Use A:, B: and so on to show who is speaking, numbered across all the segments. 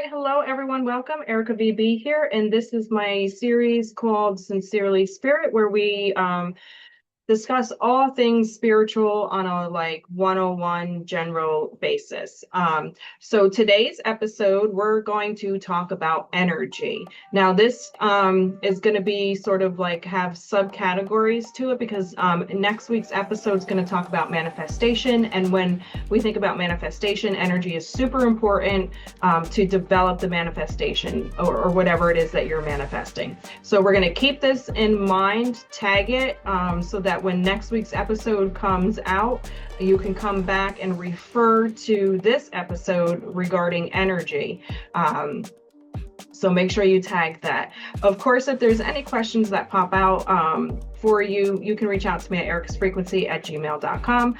A: right, hello everyone. Welcome. Erica VB here, and this is my series called Sincerely Spirit, where we discuss all things spiritual on a like 101 general basis. So today's episode, we're going to talk about energy. Now, this is going to be sort of like have subcategories to it because next week's episode is going to talk about manifestation. And when we think about manifestation, energy is super important to develop the manifestation or whatever it is that you're manifesting. So we're going to keep this in mind, tag it so that when next week's episode comes out, you can come back and refer to this episode regarding energy. So make sure you tag that. Of course, if there's any questions that pop out for you, you can reach out to me at ericsfrequency@gmail.com.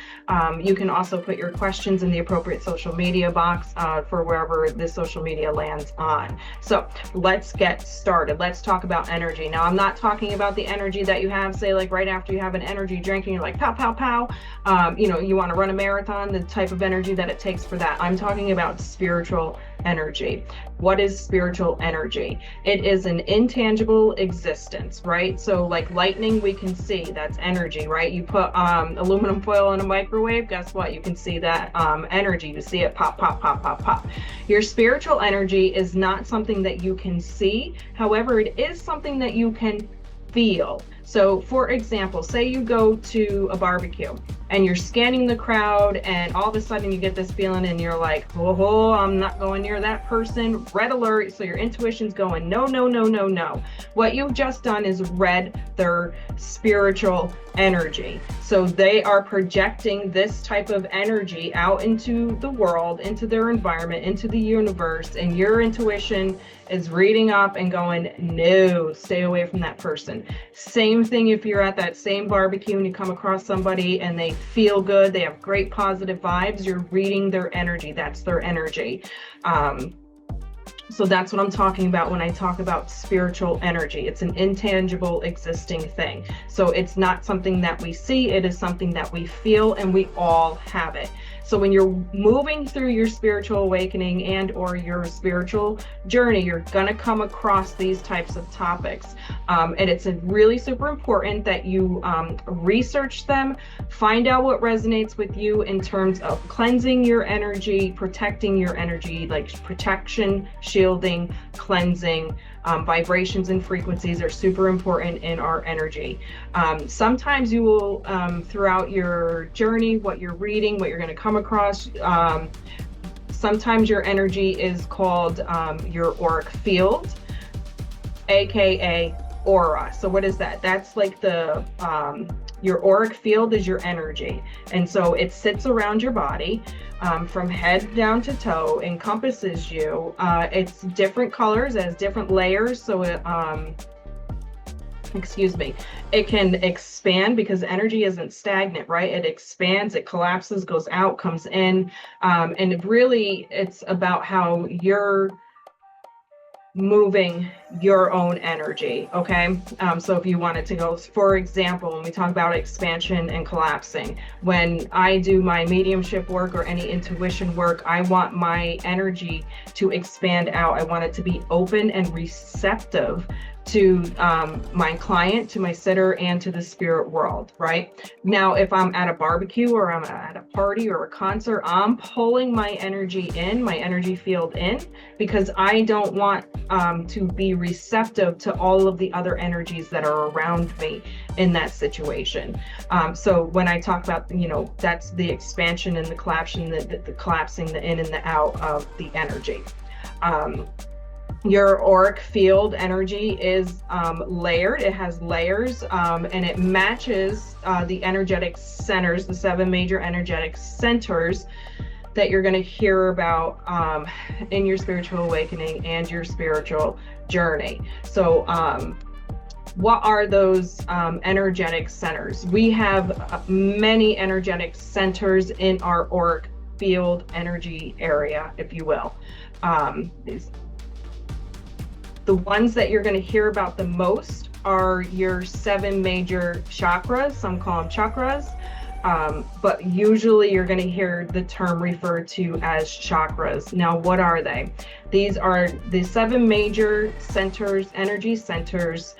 A: You can also put your questions in the appropriate social media box for wherever this social media lands on. So let's get started. Let's talk about energy. Now, I'm not talking about the energy that you have, say, like right after you have an energy drink and you're like, pow, pow, pow. You want to run a marathon, the type of energy that it takes for that. I'm talking about spiritual energy. What is spiritual energy? It is an intangible existence, right? So like lightning, we can see that's energy, right? You put aluminum foil in a microwave, guess what? You can see that energy. You see it pop, pop, pop, pop, pop. Your spiritual energy is not something that you can see. However, it is something that you can feel. So for example, say you go to a barbecue and you're scanning the crowd and all of a sudden you get this feeling and you're like, oh, I'm not going near that person, red alert. So your intuition's going, no, no, no, no, no. What you've just done is read their spiritual energy. So they are projecting this type of energy out into the world, into their environment, into the universe, and your intuition is reading up and going, no, stay away from that person. Same thing if you're at that same barbecue and you come across somebody and they feel good, they have great positive vibes, you're reading their energy. That's their energy. So that's what I'm talking about when I talk about spiritual energy. It's an intangible existing thing. So it's not something that we see, it is something that we feel, and we all have it. So when you're moving through your spiritual awakening and or your spiritual journey, you're gonna come across these types of topics. And it's really super important that you research them, find out what resonates with you in terms of cleansing your energy, protecting your energy, like protection, shielding, cleansing. Vibrations and frequencies are super important in our energy. Sometimes you will, throughout your journey, what you're reading, what you're going to come across, sometimes your energy is called your auric field, aka aura. So what is that? That's like the your auric field is your energy, and so it sits around your body from head down to toe, encompasses you. It's different colors, it has different layers, so it it can expand because energy isn't stagnant, right? It expands, it collapses, goes out, comes in, and it's about how you're moving your own energy. Okay, so if you wanted to go, for example, when we talk about expansion and collapsing, when I do my mediumship work or any intuition work, I want my energy to expand out. I want it to be open and receptive to my client, to my sitter, and to the spirit world, right? Now, if I'm at a barbecue or I'm at a party or a concert, I'm pulling my energy in, my energy field in, because I don't want to be receptive to all of the other energies that are around me in that situation. So when I talk about, that's the expansion and the collapsing, the collapsing, the in and the out of the energy. Your auric field energy is layered. It has layers, and it matches the energetic centers, the 7 major energetic centers that you're going to hear about in your spiritual awakening and your spiritual journey. So what are those energetic centers? We have many energetic centers in our auric field energy area, if you will. The ones that you're going to hear about the most are your 7 major chakras. Some call them chakras. But usually you're going to hear the term referred to as chakras. Now, what are they? These are the 7 major centers, energy centers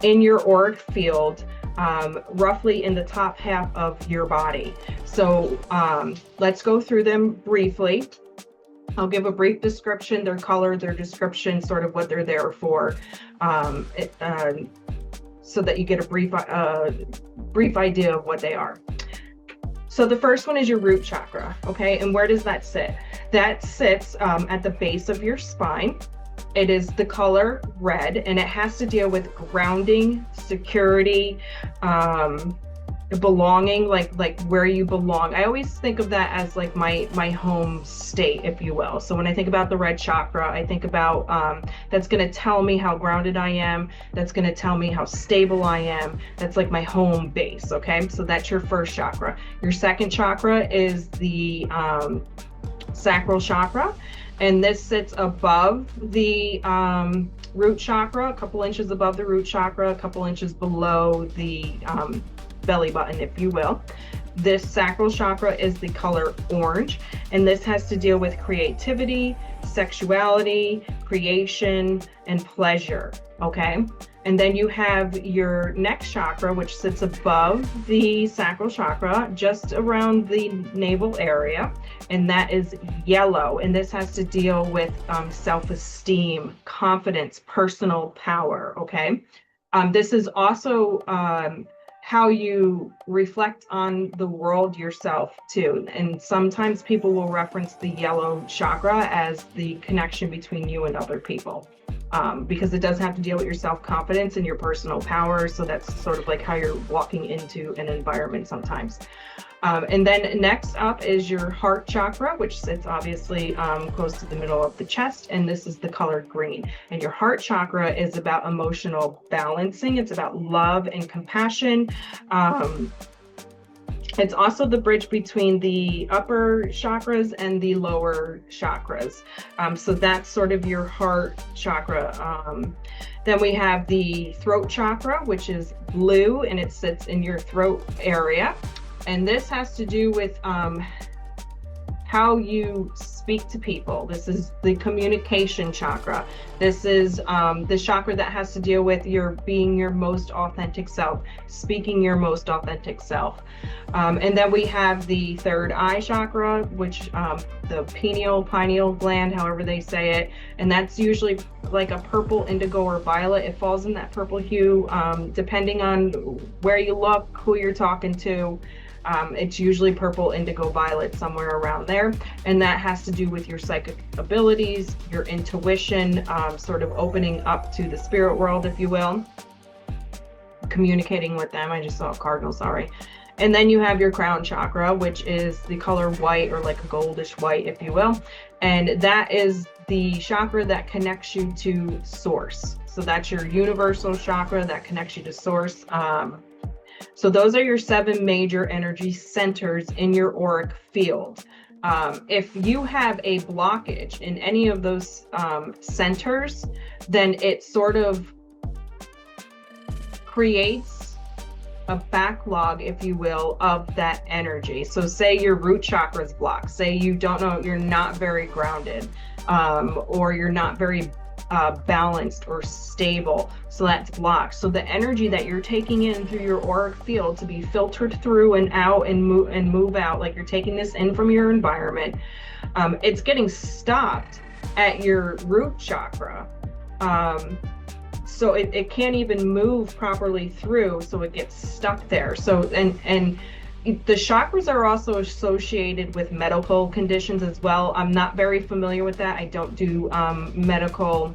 A: in your auric field, roughly in the top half of your body. So let's go through them briefly. I'll give a brief description, their color, their description, sort of what they're there for, so that you get a brief idea of what they are. So the first one is your root chakra, okay? And where does that sit? That sits at the base of your spine. It is the color red, and it has to deal with grounding, security, belonging, like where you belong. I always think of that as like my home state, if you will. So when I think about the red chakra, I think about that's going to tell me how grounded I am. That's going to tell me how stable I am. That's like my home base. Okay, so that's your first chakra. Your second chakra is the sacral chakra, and this sits above the root chakra, a couple inches above the root chakra, a couple inches below the belly button, if you will. This sacral chakra is the color orange, and this has to deal with creativity, sexuality, creation, and pleasure. Okay, and then you have your next chakra, which sits above the sacral chakra, just around the navel area, and that is yellow, and this has to deal with self-esteem, confidence, personal power. Okay, this is also how you reflect on the world yourself too. And sometimes people will reference the yellow chakra as the connection between you and other people, because it does have to deal with your self-confidence and your personal power. So that's sort of like how you're walking into an environment sometimes. And then next up is your heart chakra, which sits obviously close to the middle of the chest, and this is the color green. And your heart chakra is about emotional balancing. It's about love and compassion. It's also the bridge between the upper chakras and the lower chakras. So that's sort of your heart chakra. Then we have the throat chakra, which is blue, and it sits in your throat area. And this has to do with how you speak to people. This is the communication chakra. This is the chakra that has to deal with being your most authentic self, speaking your most authentic self. And then we have the third eye chakra, which the pineal gland, however they say it, and that's usually like a purple, indigo, or violet. It falls in that purple hue, depending on where you look, who you're talking to. It's usually purple, indigo, violet, somewhere around there. And that has to do with your psychic abilities, your intuition, sort of opening up to the spirit world, if you will, communicating with them. I just saw a cardinal, sorry. And then you have your crown chakra, which is the color white, or like a goldish white, if you will. And that is the chakra that connects you to source. So that's your universal chakra that connects you to source. So those are your 7 major energy centers in your auric field. If you have a blockage in any of those centers, then it sort of creates a backlog, if you will, of that energy. So say your root chakra is blocked, say you don't know, you're not very grounded, or you're not very balanced or stable, so that's blocked. So the energy that you're taking in through your auric field to be filtered through and out and move out, like you're taking this in from your environment, it's getting stopped at your root chakra. So it can't even move properly through, so it gets stuck there. So and the chakras are also associated with medical conditions as well. I'm not very familiar with that. I don't do medical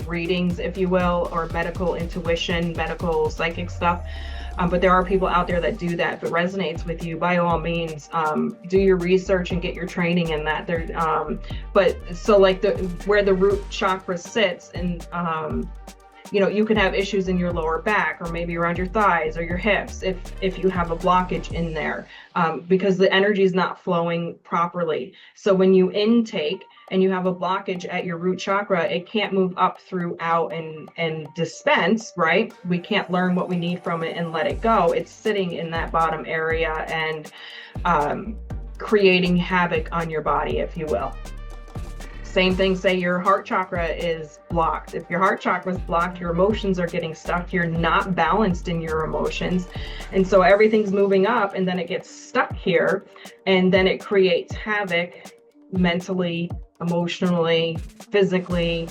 A: readings, if you will, or medical intuition, medical psychic stuff. But there are people out there that do that. If it resonates with you, by all means, do your research and get your training in that. But so like where the root chakra sits, and you can have issues in your lower back, or maybe around your thighs or your hips if you have a blockage in there, because the energy is not flowing properly. So when you intake, and you have a blockage at your root chakra, it can't move up throughout and dispense, right? We can't learn what we need from it and let it go. It's sitting in that bottom area and creating havoc on your body, if you will. Same thing, say your heart chakra is blocked. If your heart chakra is blocked, your emotions are getting stuck. You're not balanced in your emotions. And so everything's moving up and then it gets stuck here. And then it creates havoc mentally, emotionally, physically.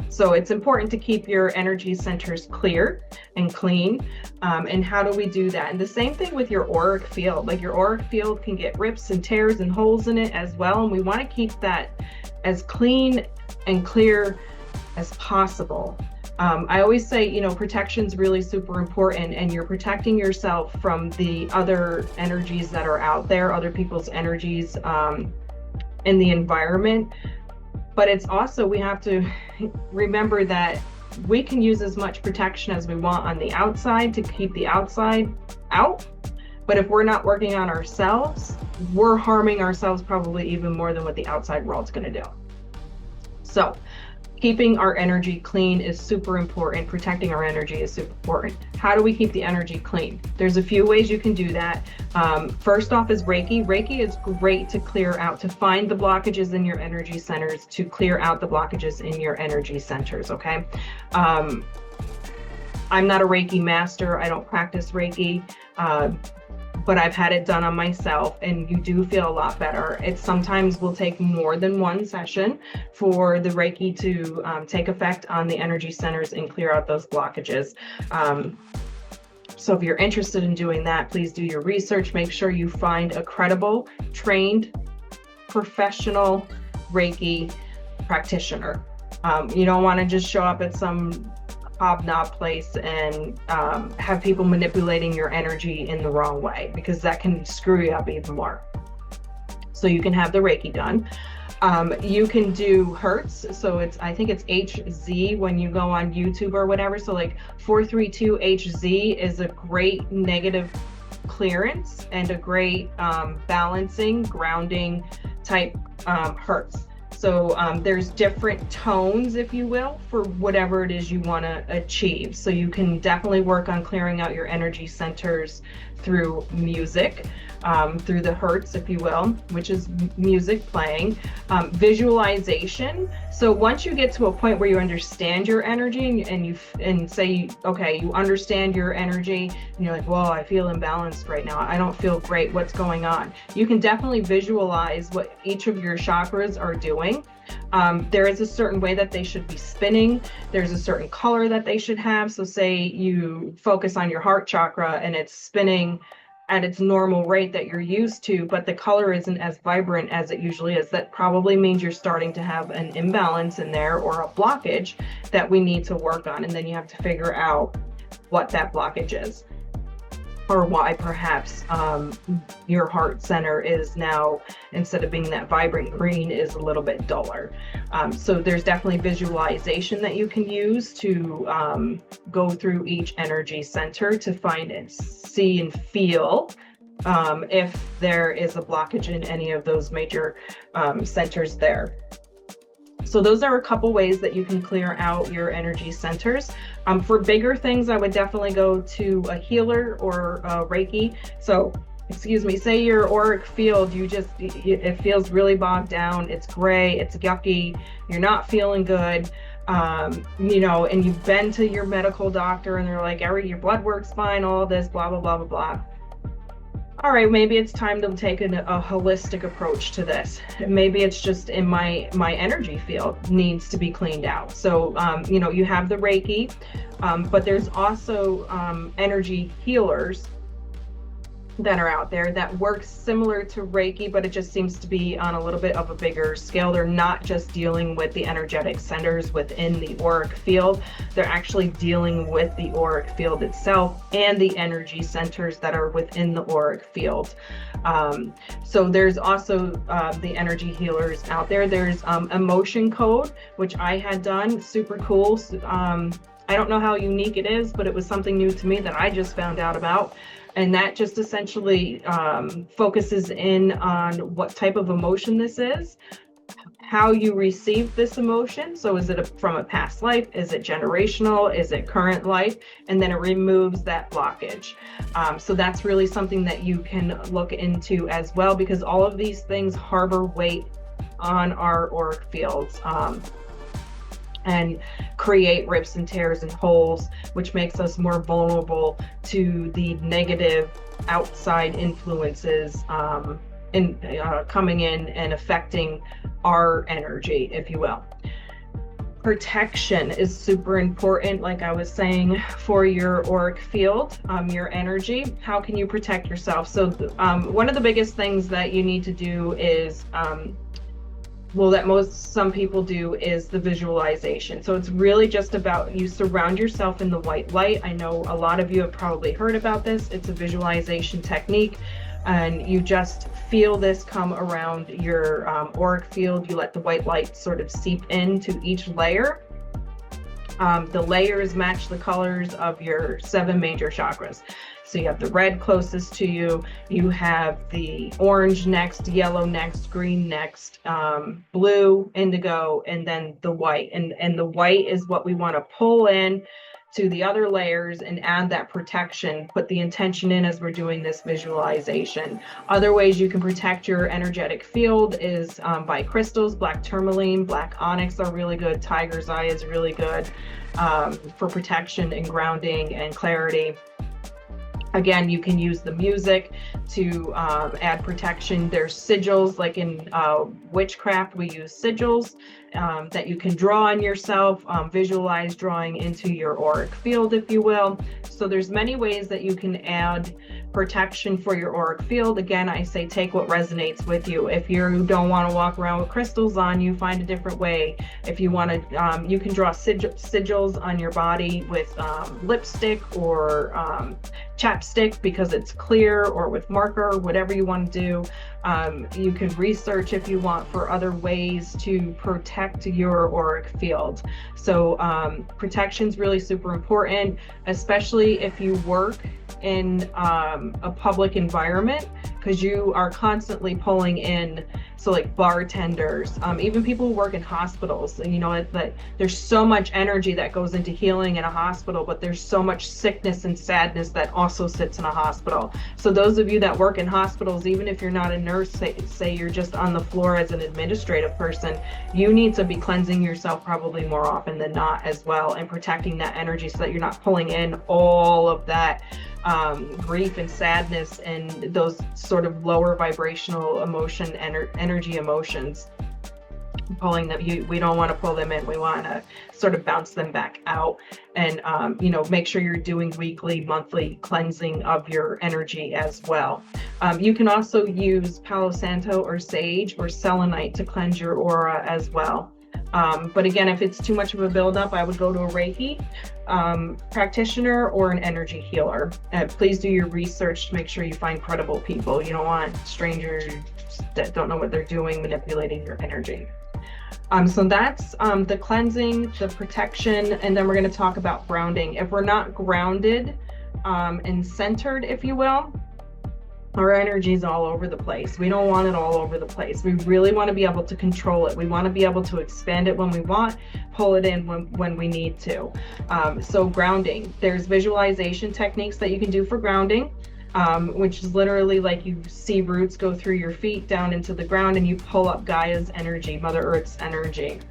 A: So it's important to keep your energy centers clear and clean. And how do we do that? And the same thing with your auric field. Like your auric field can get rips and tears and holes in it as well. And we want to keep that as clean and clear as possible. I always say, you know, protection is really super important, and you're protecting yourself from the other energies that are out there, other people's energies in the environment. But it's also, we have to remember that we can use as much protection as we want on the outside to keep the outside out. But if we're not working on ourselves, we're harming ourselves probably even more than what the outside world's going to do. So keeping our energy clean is super important. Protecting our energy is super important. How do we keep the energy clean? There's a few ways you can do that. First off is Reiki. Reiki is great to clear out, to find the blockages in your energy centers, to clear out the blockages in your energy centers, okay? I'm not a Reiki master. I don't practice Reiki. But I've had it done on myself, and you do feel a lot better. It sometimes will take more than one session for the Reiki to take effect on the energy centers and clear out those blockages. So if you're interested in doing that, please do your research. Make sure you find a credible, trained, professional Reiki practitioner. You don't want to just show up at some hobnob place and have people manipulating your energy in the wrong way, because that can screw you up even more. So you can have the Reiki done. You can do Hertz. So I think it's HZ when you go on YouTube or whatever. So like 432 HZ is a great negative clearance and a great balancing, grounding type Hertz. So there's different tones, if you will, for whatever it is you want to achieve. So you can definitely work on clearing out your energy centers through music, through the Hertz, if you will, which is music playing. Visualization. So once you get to a point where you understand your energy and say, okay, you understand your energy, and you're like, whoa, I feel imbalanced right now. I don't feel great. What's going on? You can definitely visualize what each of your chakras are doing. There is a certain way that they should be spinning. There's a certain color that they should have. So say you focus on your heart chakra and it's spinning at its normal rate that you're used to, but the color isn't as vibrant as it usually is. That probably means you're starting to have an imbalance in there or a blockage that we need to work on. And then you have to figure out what that blockage is, or why perhaps your heart center is now, instead of being that vibrant green, is a little bit duller. So there's definitely visualization that you can use to go through each energy center to find and see and feel if there is a blockage in any of those major centers there. So those are a couple ways that you can clear out your energy centers. For bigger things, I would definitely go to a healer or a Reiki. So, excuse me, say your auric field, it feels really bogged down, it's gray, it's yucky, you're not feeling good, you know, and you've been to your medical doctor and they're like, your blood work's fine, all this, blah, blah, blah, blah, blah. All right, maybe it's time to take a holistic approach to this. Maybe it's just in my energy field needs to be cleaned out. So, you know, you have the Reiki, but there's also energy healers that are out there that work similar to Reiki, but it just seems to be on a little bit of a bigger scale. They're not just dealing with the energetic centers within the auric field. They're actually dealing with the auric field itself and the energy centers that are within the auric field. So there's also the energy healers out there. There's emotion code, which I had done, super cool. I don't know how unique it is, but it was something new to me that I just found out about. And that just essentially focuses in on what type of emotion this is, how you receive this emotion. So is it from a past life? Is it generational? Is it current life? And then it removes that blockage. So that's really something that you can look into as well, because all of these things harbor weight on our auric fields. And create rips and tears and holes, which makes us more vulnerable to the negative outside influences coming in and affecting our energy, if you will. Protection is super important, like I was saying, for your auric field, your energy. How can you protect yourself? So one of the biggest things that you need to do is that some people do is the visualization. So it's really just about, you surround yourself in the white light. I know a lot of you have probably heard about this. It's a visualization technique, and you just feel this come around your auric field. You let the white light sort of seep into each layer. The layers match the colors of your 7 major chakras. So you have the red closest to you, you have the orange next, yellow next, green next, blue, indigo, and then the white. And the white is what we want to pull in to the other layers and add that protection, put the intention in as we're doing this visualization. Other ways you can protect your energetic field is by crystals. Black tourmaline, black onyx are really good. Tiger's eye is really good for protection and grounding and clarity. Again, you can use the music to add protection. There's sigils, like in witchcraft, we use sigils that you can draw on yourself, visualize drawing into your auric field, if you will. So there's many ways that you can add protection for your auric field. Again, I say take what resonates with you. If you don't want to walk around with crystals on you, find a different way. If you want to, you can draw sigils on your body with lipstick or chapstick because it's clear, or with marker, whatever you want to do. You can research if you want for other ways to protect your auric field. So protection is really super important, especially if you work in a public environment, because you are constantly pulling in, so like bartenders, even people who work in hospitals. You know, that there's so much energy that goes into healing in a hospital, but there's so much sickness and sadness that also sits in a hospital. So those of you that work in hospitals, even if you're not a nurse, say you're just on the floor as an administrative person, you need to be cleansing yourself probably more often than not as well, and protecting that energy so that you're not pulling in all of that grief and sadness and those sort of lower vibrational energy emotions. Pulling them, we don't want to pull them in. We want to sort of bounce them back out, and you know, make sure you're doing weekly, monthly cleansing of your energy as well. You can also use Palo Santo or sage or selenite to cleanse your aura as well. But again, if it's too much of a buildup, I would go to a Reiki practitioner or an energy healer. Please do your research to make sure you find credible people. You don't want strangers that don't know what they're doing manipulating your energy. So that's the cleansing, the protection, and then we're going to talk about grounding. If we're not grounded and centered, if you will, our energy is all over the place. We don't want it all over the place. We really want to be able to control it. We want to be able to expand it when we want, pull it in when we need to. So grounding, there's visualization techniques that you can do for grounding, which is literally like you see roots go through your feet down into the ground and you pull up Gaia's energy, Mother Earth's energy.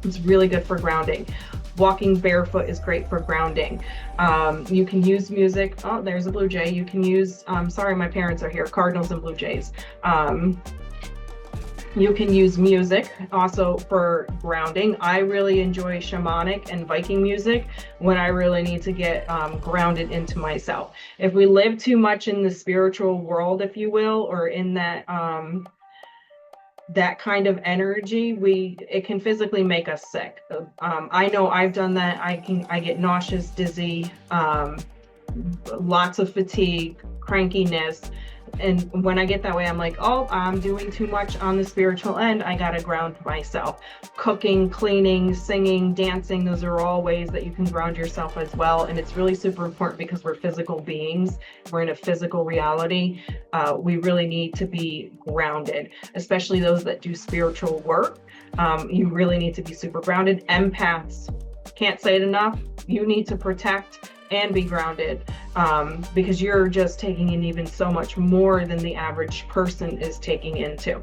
A: It's really good for grounding. Walking barefoot is great for grounding. You can use music. Oh, there's a blue jay. You can use, sorry, my parents are here, cardinals and blue jays. You can use music also for grounding. I really enjoy shamanic and Viking music when I really need to get grounded into myself. If we live too much in the spiritual world, if you will, or in that that kind of energy, it can physically make us sick. I know I've done that. I get nauseous, dizzy, lots of fatigue, crankiness. And when I get that way, I'm like, oh, I'm doing too much on the spiritual end. I gotta ground myself. Cooking, cleaning, singing, dancing, those are all ways that you can ground yourself as well. And it's really super important because we're physical beings. We're in a physical reality. We really need to be grounded, especially those that do spiritual work. You really need to be super grounded. Empaths, can't say it enough, you need to protect and be grounded, because you're just taking in even so much more than the average person is taking into.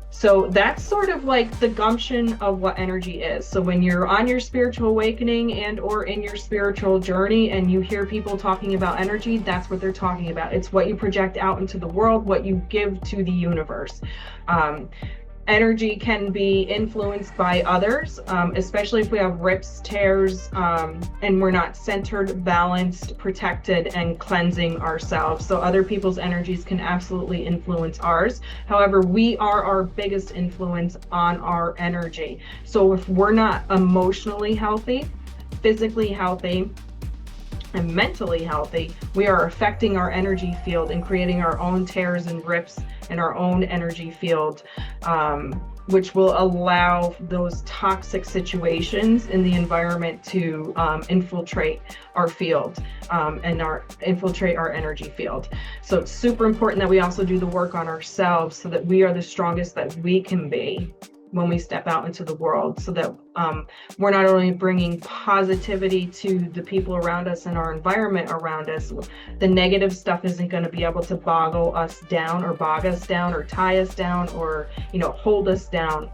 A: So that's sort of like the gumption of what energy is. So when you're on your spiritual awakening and or in your spiritual journey and you hear people talking about energy, that's what they're talking about. It's what you project out into the world, what you give to the universe. Energy can be influenced by others, especially if we have rips, tears, and we're not centered, balanced, protected, and cleansing ourselves. So other people's energies can absolutely influence ours. However, we are our biggest influence on our energy. So if we're not emotionally healthy, physically healthy, and mentally healthy, we are affecting our energy field and creating our own tears and rips in our own energy field, which will allow those toxic situations in the environment to infiltrate our field and infiltrate our energy field. So it's super important that we also do the work on ourselves so that we are the strongest that we can be when we step out into the world, so that we're not only bringing positivity to the people around us and our environment around us. The negative stuff isn't going to be able to bog us down or tie us down or, hold us down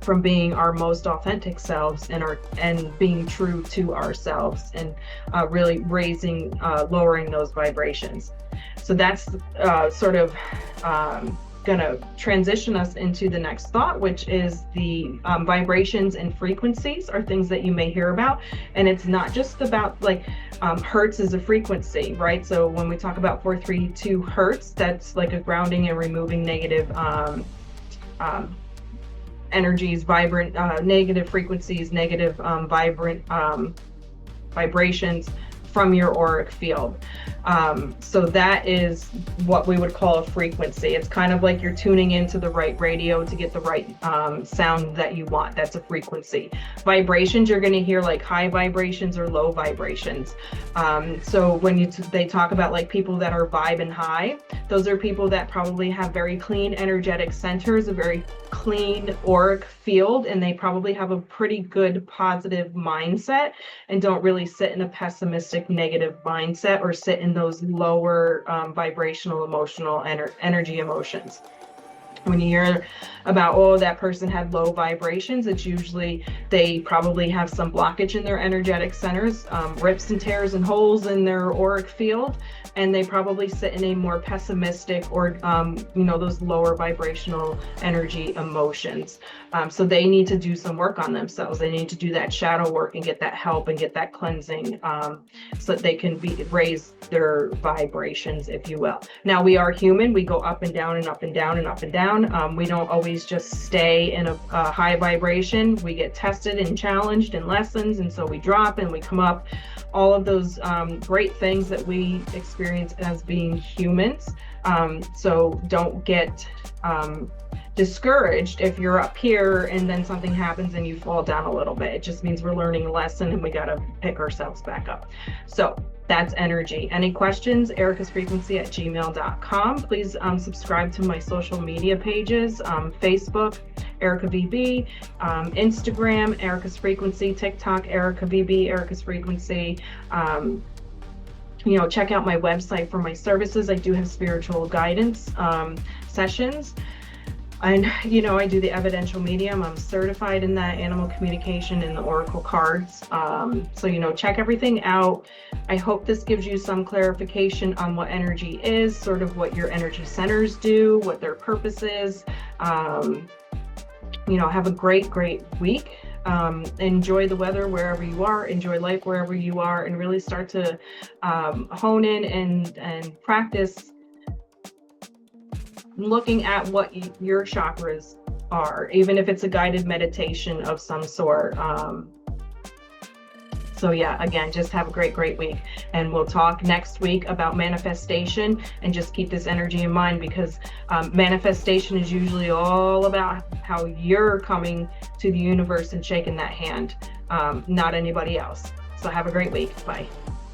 A: from being our most authentic selves and being true to ourselves, and really lowering those vibrations. So that's sort of going to transition us into the next thought, which is the vibrations and frequencies are things that you may hear about. And it's not just about like hertz is a frequency, right? So when we talk about 432 hertz, that's like a grounding and removing negative energies, vibrant negative frequencies, negative vibrant vibrations from your auric field. So that is what we would call a frequency. It's kind of like you're tuning into the right radio to get the right sound that you want. That's a frequency. Vibrations, you're going to hear like high vibrations or low vibrations. So when they talk about like people that are vibing high, those are people that probably have very clean energetic centers, a very clean auric field, and they probably have a pretty good positive mindset and don't really sit in a pessimistic negative mindset or sit in those lower vibrational emotional energy emotions. When you hear about, oh, that person had low vibrations, it's usually they probably have some blockage in their energetic centers, rips and tears and holes in their auric field, and they probably sit in a more pessimistic or, those lower vibrational energy emotions. So they need to do some work on themselves. They need to do that shadow work and get that help and get that cleansing so that they can raise their vibrations, if you will. Now, we are human. We go up and down and up and down and up and down. We don't always just stay in a high vibration. We get tested and challenged in lessons, and so we drop and we come up. All of those great things that we experience as being humans. So don't get discouraged if you're up here and then something happens and you fall down a little bit. It just means we're learning a lesson and we got to pick ourselves back up. So that's energy. Any questions? ericasfrequency@gmail.com. Please subscribe to my social media pages, Facebook, Erica VB, Instagram, Erica's Frequency, TikTok, Erica VB, Erica's Frequency. Check out my website for my services. I do have spiritual guidance sessions. And, I do the evidential medium. I'm certified in that, animal communication and the oracle cards. So, check everything out. I hope this gives you some clarification on what energy is, sort of what your energy centers do, what their purpose is. Have a great, great week. Enjoy the weather wherever you are, enjoy life wherever you are, and really start to hone in and practice looking at what your chakras are, even if it's a guided meditation of some sort. So yeah, again, just have a great, great week. And we'll talk next week about manifestation, and just keep this energy in mind, because manifestation is usually all about how you're coming to the universe and shaking that hand, not anybody else. So have a great week. Bye.